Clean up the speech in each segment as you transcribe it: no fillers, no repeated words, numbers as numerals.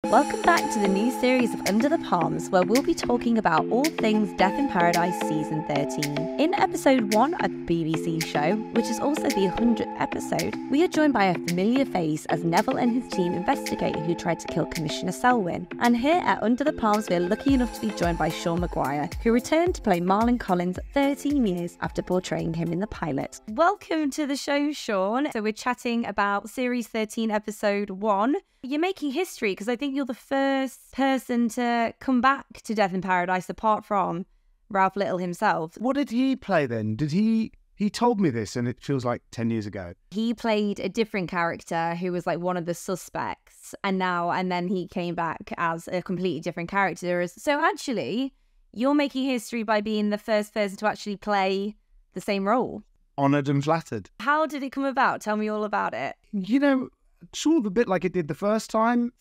Welcome back to the new series of Under the Palms, where we'll be talking about all things Death in Paradise Season 13. In episode 1 of the BBC show, which is also the 100th episode, we are joined by a familiar face as Neville and his team investigate who tried to kill Commissioner Selwyn. And here at Under the Palms, we're lucky enough to be joined by Sean Maguire, who returned to play Marlon Collins 13 years after portraying him in the pilot. Welcome to the show, Sean. So we're chatting about Series 13, Episode 1. You're making history because I think you're the first person to come back to Death in Paradise apart from Ralph Little himself. What did he play then? Did he told me this and it feels like 10 years ago. He played a different character who was like one of the suspects and then he came back as a completely different character. So actually, you're making history by being the first person to actually play the same role. Honoured and flattered. How did it come about? Tell me all about it. You know, sort of a bit like it did the first time,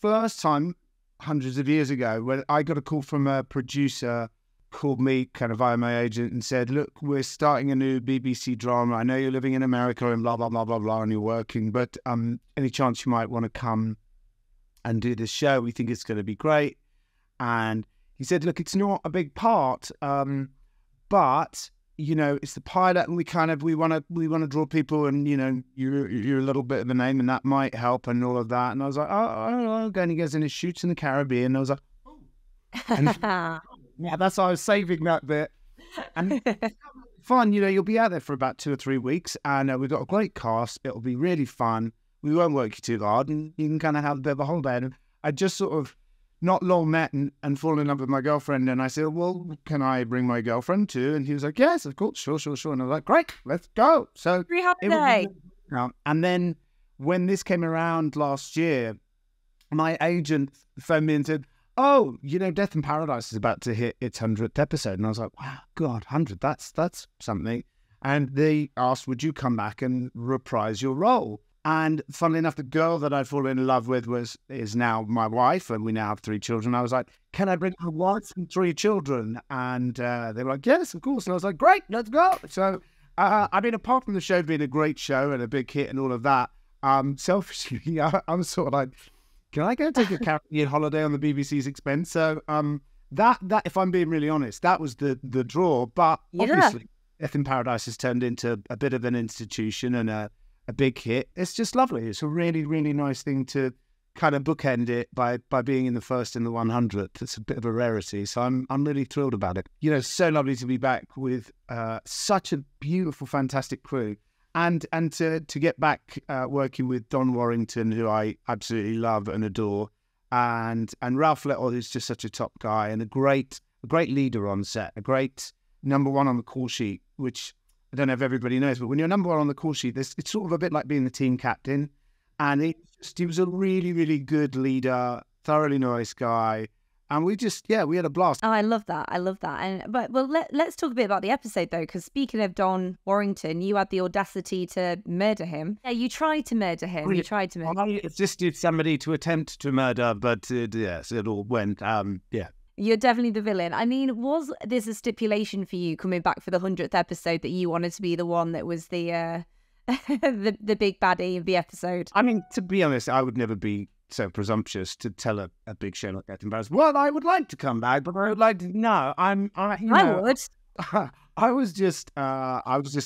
hundreds of years ago, when I got a call from a producer, called me kind of via my agent and said, look, we're starting a new BBC drama. I know you're living in America and blah, blah, blah, blah, blah, and you're working, but any chance you might want to come and do this show? We think it's going to be great. And he said, look, it's not a big part, but you know, it's the pilot, and we want to draw people, and you know, you're a little bit of a name, and that might help, and all of that. And I was like, oh, I don't know. And he goes, and it shoots in the Caribbean. And I was like, oh, and yeah, that's why I was saving that bit. And fun, you know, you'll be out there for about 2 or 3 weeks, and we've got a great cast. It'll be really fun. We won't work you too hard, and you can kind of have a bit of a holiday. And I just sort of not long met and fallen in love with my girlfriend. And I said, well, can I bring my girlfriend too? And he was like, yes, of course, sure. And I was like, great, let's go. So free holiday. And then when this came around last year, my agent phoned me and said, oh, you know, Death in Paradise is about to hit its 100th episode. And I was like, wow, God, 100, that's something. And they asked, would you come back and reprise your role? And funnily enough, the girl that I'd fallen in love with is now my wife, and we now have 3 children. I was like, can I bring my wife and 3 children? And they were like, yes, of course. And I was like, great, let's go. So, I mean, apart from the show being a great show and a big hit and all of that, selfishly, I'm sort of like, can I go take a Caribbean holiday on the BBC's expense? So, that if I'm being really honest, that was the draw. But obviously, Death in Paradise has turned into a bit of an institution and a big hit. It's just lovely. It's a really, really nice thing to kind of bookend it by being in the first and the 100th. It's a bit of a rarity. So I'm really thrilled about it. You know, so lovely to be back with such a beautiful, fantastic crew. And to get back working with Don Warrington, who I absolutely love and adore, and Ralph Little, who's just such a top guy and a great leader on set, a great number one on the call sheet, which I don't know if everybody knows, but when you're number one on the call sheet, it's sort of a bit like being the team captain. And he was a really, really good leader, thoroughly nice guy. And we had a blast. Oh, I love that. Let's talk a bit about the episode, though, because speaking of Don Warrington, you had the audacity to murder him. Yeah, you tried to murder him. I assisted somebody to attempt to murder, but yes, it all went, You're definitely the villain. I mean, was this a stipulation for you coming back for the 100th episode that you wanted to be the one that was the the big baddie of the episode? I mean, to be honest, I would never be so presumptuous to tell a big show like that. Embarrassed. Well, I would like to come back, but I would like to. No, I would. I was just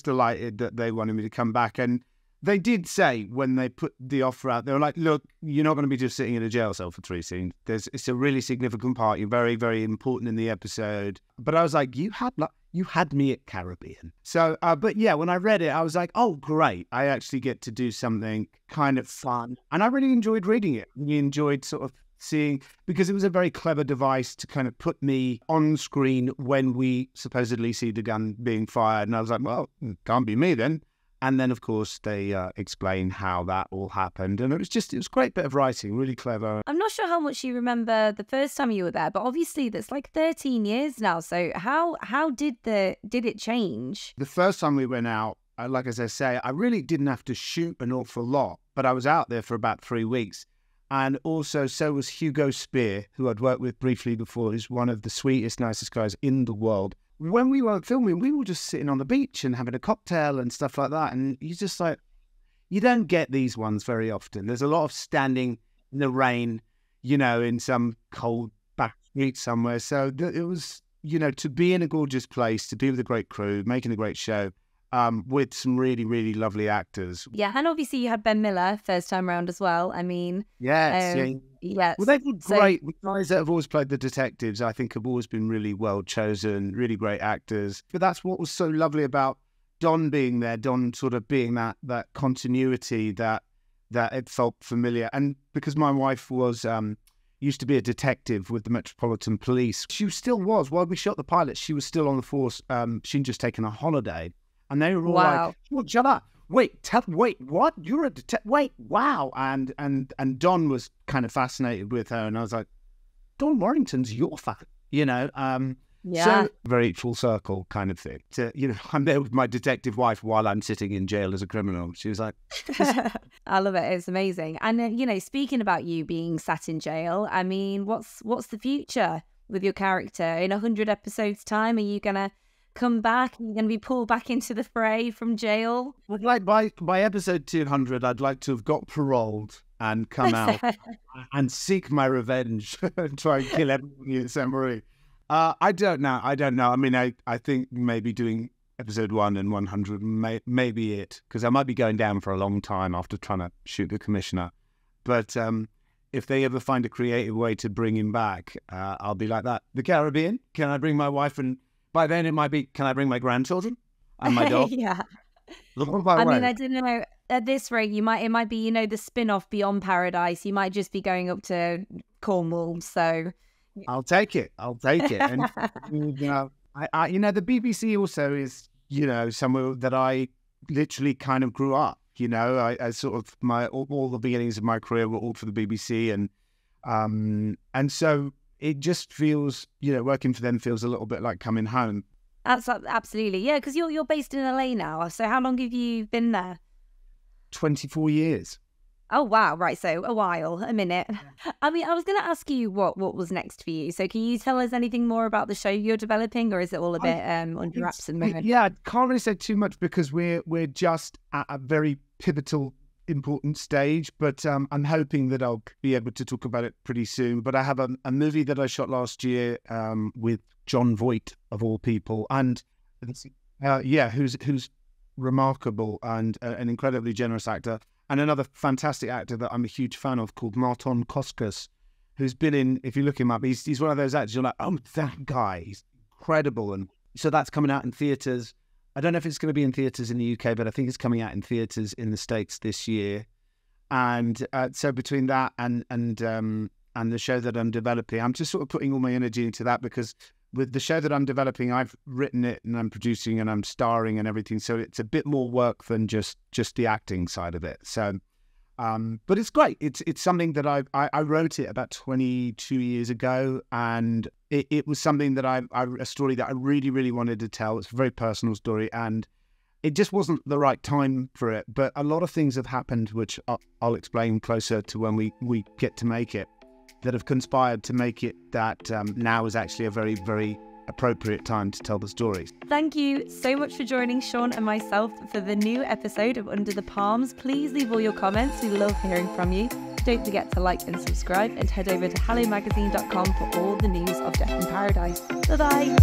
delighted that they wanted me to come back, and they did say when they put the offer out, they were like, look, you're not going to be just sitting in a jail cell for 3 scenes. It's a really significant part. You're very, very important in the episode. But I was like, you had me at Caribbean. So, but yeah, when I read it, I was like, oh, great. I actually get to do something kind of fun. And I really enjoyed reading it. We enjoyed sort of seeing, because it was a very clever device to kind of put me on screen when we supposedly see the gun being fired. And I was like, well, it can't be me then. And then, of course, they explain how that all happened. And it was a great bit of writing, really clever. I'm not sure how much you remember the first time you were there, but obviously that's like 13 years now. So how did it change? The first time we went out, like as I say, I really didn't have to shoot an awful lot, but I was out there for about 3 weeks. And also, so was Hugo Spear, who I'd worked with briefly before. He's one of the sweetest, nicest guys in the world. When we were filming, we were just sitting on the beach and having a cocktail and stuff like that. And you just like, you don't get these ones very often. There's a lot of standing in the rain, you know, in some cold back street somewhere. So it was, you know, to be in a gorgeous place, to be with a great crew, making a great show, with some really, really lovely actors. Yeah, and obviously you had Ben Miller first time round as well. I mean, Yes, yes. Well, they've been great. The guys that have always played the detectives, I think, have always been really well chosen, really great actors. But that's what was so lovely about Don being there, Don sort of being that continuity, that it felt familiar. And because my wife was used to be a detective with the Metropolitan Police, she still was. While we shot the pilot, she was still on the force. She'd just taken a holiday. And they were all like, well, shut up. Wait, what? You're a detective? Wait, wow. And Don was kind of fascinated with her. And I was like, Don Warrington's your fan, you know? So very full circle kind of thing. You know, I'm there with my detective wife while I'm sitting in jail as a criminal. She was like, I love it. It's amazing. And, you know, speaking about you being sat in jail, I mean, what's the future with your character? In 100 episodes time, are you going to come back? Are you going to be pulled back into the fray from jail? Well, like by episode 200, I'd like to have got paroled and come out and seek my revenge and try and kill everybody in St. Marie. I don't know. I mean, I think maybe doing episode 1 and 100 may be it, because I might be going down for a long time after trying to shoot the commissioner. But if they ever find a creative way to bring him back, I'll be like that. The Caribbean? Can I bring my wife? And by then it might be, can I bring my grandchildren and my dog? Yeah. I mean, I don't know. At this rate, it might be, you know, the spin-off Beyond Paradise. You might just be going up to Cornwall. So I'll take it. And you know, I you know, the BBC also is, you know, somewhere that I literally kind of grew up. You know, I sort of all the beginnings of my career were all for the BBC, and so it just feels, you know, working for them feels a little bit like coming home. Absolutely, yeah. Because you're based in LA now. So how long have you been there? 24 years. Oh, wow. Right. So a while, a minute. I mean, I was going to ask you what was next for you. So can you tell us anything more about the show you're developing, or is it all a bit under wraps at the moment? Yeah, I can't really say too much because we're just at a very pivotal, important stage. But I'm hoping that I'll be able to talk about it pretty soon. But I have a movie that I shot last year with Jon Voight, of all people. And who's remarkable and an incredibly generous actor. And another fantastic actor that I'm a huge fan of called Marton Coskas, who's been in, if you look him up, he's one of those actors, you're like, oh, that guy, he's incredible. And so that's coming out in theatres. I don't know if it's going to be in theatres in the UK, but I think it's coming out in theatres in the States this year. And so between that and the show that I'm developing, I'm just sort of putting all my energy into that, because with the show that I'm developing, I've written it and I'm producing and I'm starring and everything. So it's a bit more work than just the acting side of it. So, but it's great. It's something that I wrote it about 22 years ago, and it was something that a story that I really, really wanted to tell. It's a very personal story, and it just wasn't the right time for it. But a lot of things have happened, which I'll explain closer to when we get to make it, that have conspired to make it that now is actually a very, very appropriate time to tell the story. Thank you so much for joining Sean and myself for the new episode of Under the Palms. Please leave all your comments. We love hearing from you. Don't forget to like and subscribe, and head over to hellomagazine.com for all the news of Death in Paradise. Bye-bye.